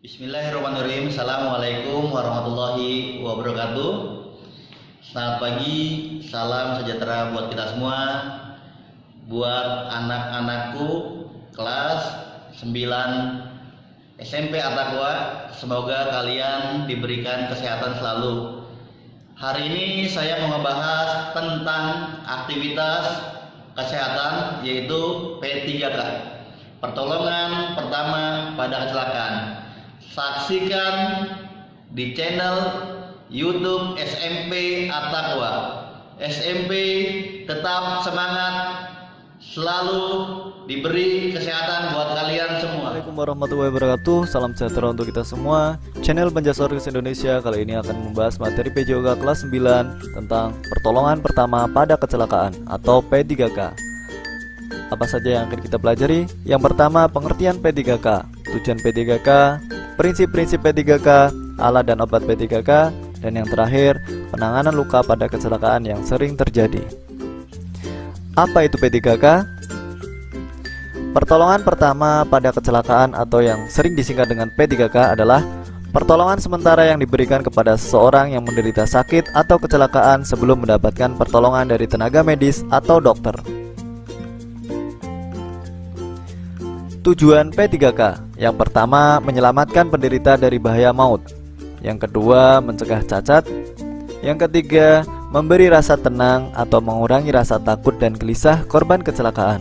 Bismillahirrahmanirrahim. Assalamualaikum warahmatullahi wabarakatuh. Selamat pagi, salam sejahtera buat kita semua. Buat anak-anakku kelas 9 SMP Attaqwa, semoga kalian diberikan kesehatan selalu. Hari ini saya mau ngebahas tentang aktivitas kesehatan, yaitu P3K, pertolongan pertama pada kecelakaan. Saksikan di channel YouTube SMP Attaqwa. SMP tetap semangat, selalu diberi kesehatan buat kalian semua. Assalamualaikum warahmatullahi wabarakatuh. Salam sejahtera untuk kita semua. Channel Penjasorkis Indonesia kali ini akan membahas materi PJOK kelas 9 tentang pertolongan pertama pada kecelakaan atau P3K. Apa saja yang akan kita pelajari? Yang pertama, pengertian P3K, tujuan P3K, prinsip-prinsip P3K, alat dan obat P3K, dan yang terakhir, penanganan luka pada kecelakaan yang sering terjadi. Apa itu P3K? Pertolongan pertama pada kecelakaan atau yang sering disingkat dengan P3K adalah pertolongan sementara yang diberikan kepada seseorang yang menderita sakit atau kecelakaan sebelum mendapatkan pertolongan dari tenaga medis atau dokter. Tujuan P3K: yang pertama, menyelamatkan penderita dari bahaya maut. Yang kedua, mencegah cacat. Yang ketiga, memberi rasa tenang atau mengurangi rasa takut dan gelisah korban kecelakaan.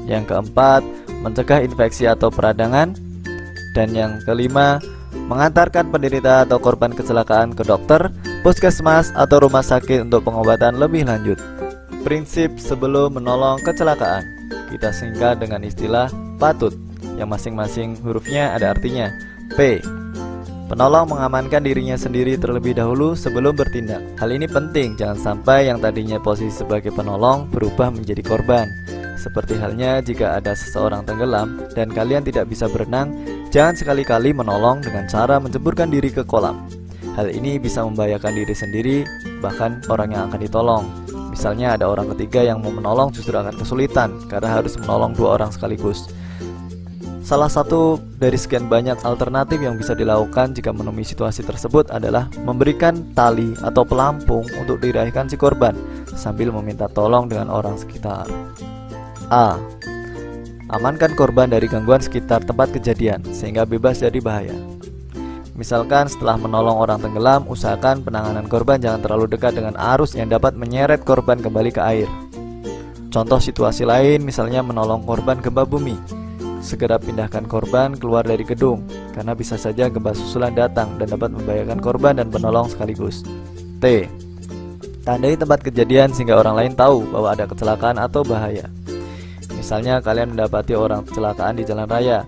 Yang keempat, mencegah infeksi atau peradangan. Dan yang kelima, mengantarkan penderita atau korban kecelakaan ke dokter, puskesmas atau rumah sakit untuk pengobatan lebih lanjut. Prinsip sebelum menolong kecelakaan kita singkat dengan istilah patut, yang masing-masing hurufnya ada artinya. P, penolong mengamankan dirinya sendiri terlebih dahulu sebelum bertindak. Hal ini penting, jangan sampai yang tadinya posisi sebagai penolong berubah menjadi korban. Seperti halnya jika ada seseorang tenggelam dan kalian tidak bisa berenang, jangan sekali-kali menolong dengan cara menceburkan diri ke kolam. Hal ini bisa membahayakan diri sendiri, bahkan orang yang akan ditolong. Misalnya ada orang ketiga yang mau menolong justru akan kesulitan karena harus menolong dua orang sekaligus. Salah satu dari sekian banyak alternatif yang bisa dilakukan jika menemui situasi tersebut adalah memberikan tali atau pelampung untuk diraihkan si korban sambil meminta tolong dengan orang sekitar. A, amankan korban dari gangguan sekitar tempat kejadian sehingga bebas dari bahaya. Misalkan setelah menolong orang tenggelam, usahakan penanganan korban jangan terlalu dekat dengan arus yang dapat menyeret korban kembali ke air. Contoh situasi lain, misalnya menolong korban gempa bumi. Segera pindahkan korban keluar dari gedung, karena bisa saja gempa susulan datang dan dapat membahayakan korban dan penolong sekaligus. T, tandai tempat kejadian sehingga orang lain tahu bahwa ada kecelakaan atau bahaya. Misalnya kalian mendapati orang kecelakaan di jalan raya.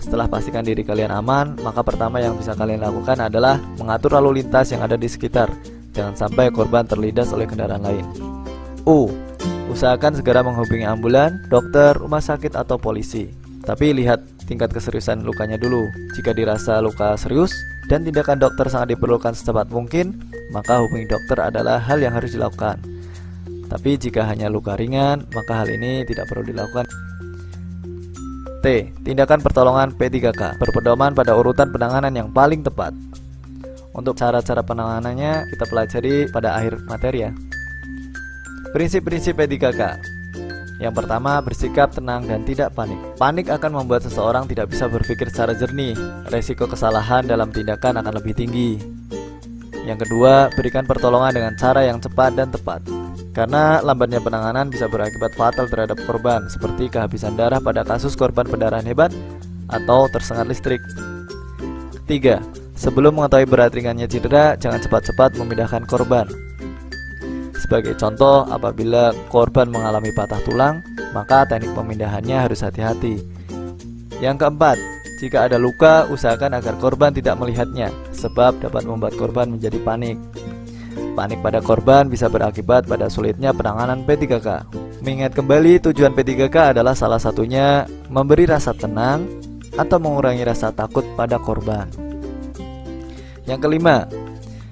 Setelah pastikan diri kalian aman, maka pertama yang bisa kalian lakukan adalah mengatur lalu lintas yang ada di sekitar. Jangan sampai korban terlindas oleh kendaraan lain. U, usahakan segera menghubungi ambulan, dokter, rumah sakit, atau polisi. Tapi lihat tingkat keseriusan lukanya dulu. Jika dirasa luka serius dan tindakan dokter sangat diperlukan secepat mungkin, maka hubungi dokter adalah hal yang harus dilakukan. Tapi jika hanya luka ringan, maka hal ini tidak perlu dilakukan. T, tindakan pertolongan P3K berpedoman pada urutan penanganan yang paling tepat. Untuk cara-cara penanganannya kita pelajari pada akhir materi ya. Prinsip-prinsip P3K. Yang pertama, bersikap tenang dan tidak panik. Panik akan membuat seseorang tidak bisa berpikir secara jernih. Resiko kesalahan dalam tindakan akan lebih tinggi. Yang kedua, berikan pertolongan dengan cara yang cepat dan tepat. Karena lambatnya penanganan bisa berakibat fatal terhadap korban, seperti kehabisan darah pada kasus korban pendarahan hebat atau tersengat listrik. Ketiga, sebelum mengetahui berat ringannya cedera, jangan cepat-cepat memindahkan korban. Sebagai contoh, apabila korban mengalami patah tulang, maka teknik pemindahannya harus hati-hati. Yang keempat, jika ada luka, usahakan agar korban tidak melihatnya, sebab dapat membuat korban menjadi panik. Panik pada korban bisa berakibat pada sulitnya penanganan P3K. Mengingat kembali, tujuan P3K adalah salah satunya memberi rasa tenang atau mengurangi rasa takut pada korban. Yang kelima,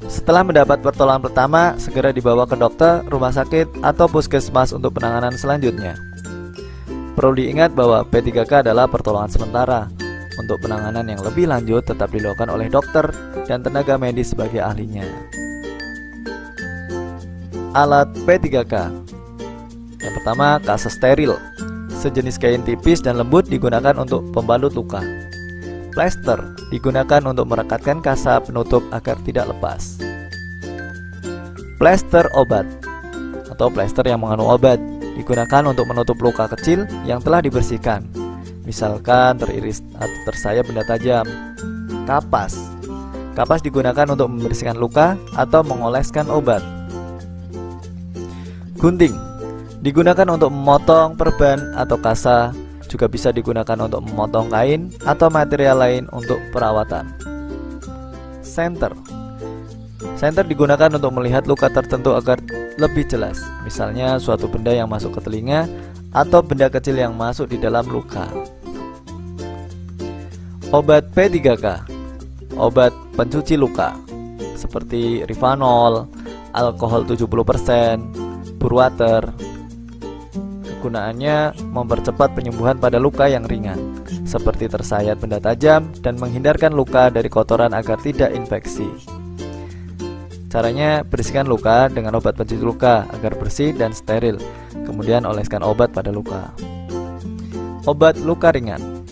setelah mendapat pertolongan pertama, segera dibawa ke dokter, rumah sakit, atau puskesmas untuk penanganan selanjutnya. Perlu diingat bahwa P3K adalah pertolongan sementara. Untuk penanganan yang lebih lanjut tetap dilakukan oleh dokter dan tenaga medis sebagai ahlinya. Alat P3K. Yang pertama, kasa steril. Sejenis kain tipis dan lembut digunakan untuk pembalut luka. Plester digunakan untuk merekatkan kasa penutup agar tidak lepas. Plester obat atau plester yang mengandung obat digunakan untuk menutup luka kecil yang telah dibersihkan, misalkan teriris atau tersayat benda tajam. Kapas. Kapas digunakan untuk membersihkan luka atau mengoleskan obat. Gunting digunakan untuk memotong perban atau kasa, juga bisa digunakan untuk memotong kain atau material lain untuk perawatan. Senter. Senter digunakan untuk melihat luka tertentu agar lebih jelas, misalnya suatu benda yang masuk ke telinga atau benda kecil yang masuk di dalam luka. Obat P3K. Obat pencuci luka seperti Rivanol, alkohol 70%, Burwater. Kegunaannya mempercepat penyembuhan pada luka yang ringan, seperti tersayat benda tajam, dan menghindarkan luka dari kotoran agar tidak infeksi. Caranya, bersihkan luka dengan obat pencuci luka agar bersih dan steril, kemudian oleskan obat pada luka. Obat luka ringan.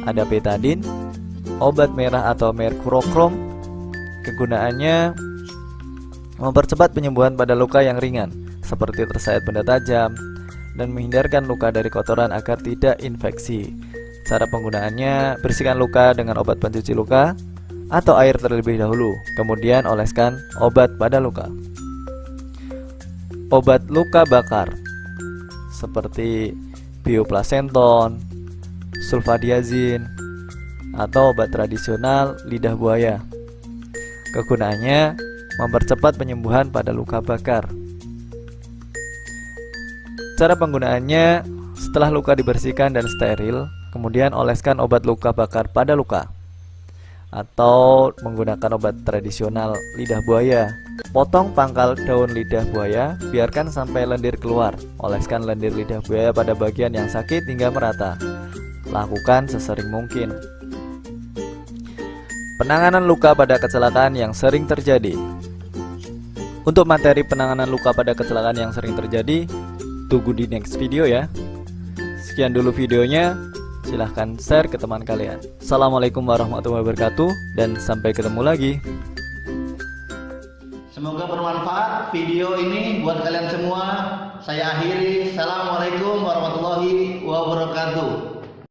Ada betadin, obat merah atau mercurochrome. Kegunaannya mempercepat penyembuhan pada luka yang ringan, seperti tersayat benda tajam, dan menghindarkan luka dari kotoran agar tidak infeksi. Cara penggunaannya, bersihkan luka dengan obat pencuci luka atau air terlebih dahulu, kemudian oleskan obat pada luka. Obat luka bakar seperti bioplasenton, sulfadiazin, atau obat tradisional lidah buaya. Kegunaannya mempercepat penyembuhan pada luka bakar. Cara penggunaannya, setelah luka dibersihkan dan steril, kemudian oleskan obat luka bakar pada luka, atau menggunakan obat tradisional lidah buaya. Potong pangkal daun lidah buaya, biarkan sampai lendir keluar. Oleskan lendir lidah buaya pada bagian yang sakit hingga merata. Lakukan sesering mungkin. Penanganan luka pada kecelakaan yang sering terjadi. Untuk materi penanganan luka pada kecelakaan yang sering terjadi, tunggu di next video ya. Sekian dulu videonya. Silahkan share ke teman kalian. Assalamualaikum warahmatullahi wabarakatuh, dan sampai ketemu lagi. Semoga bermanfaat video ini buat kalian semua. Saya akhiri. Assalamualaikum warahmatullahi wabarakatuh.